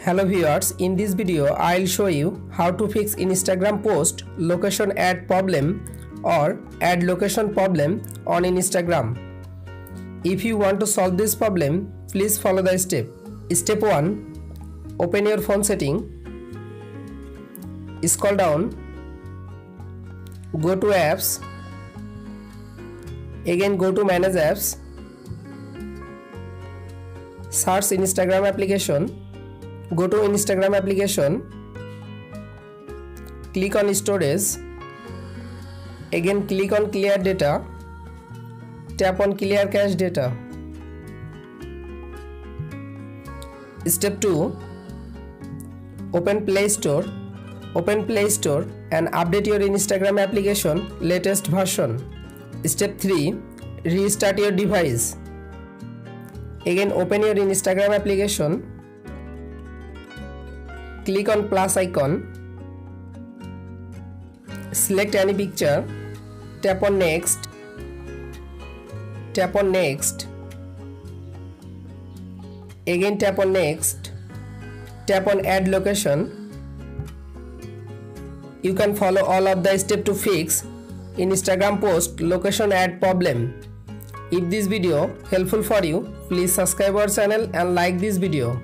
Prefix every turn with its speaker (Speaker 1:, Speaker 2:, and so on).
Speaker 1: Hello viewers, in this video I'll show you how to fix Instagram post location ad problem or ad location problem on Instagram. If you want to solve this problem, please follow the step. Step 1. Open your phone setting. Scroll down. Go to apps. Again go to manage apps. Search Instagram application. Go to Instagram application. Click on storage. Again click on clear data. Tap on clear cache data. Step 2. Open Play Store. Open Play Store and update your Instagram application latest version. Step 3. Restart your device. Again open your Instagram application. Click on plus icon. Select any picture. Tap on next. Tap on next. Again tap on next. Tap on add location. You can follow all of the steps to fix Instagram post location ad problem. If this video helpful for you, please subscribe our channel and like this video.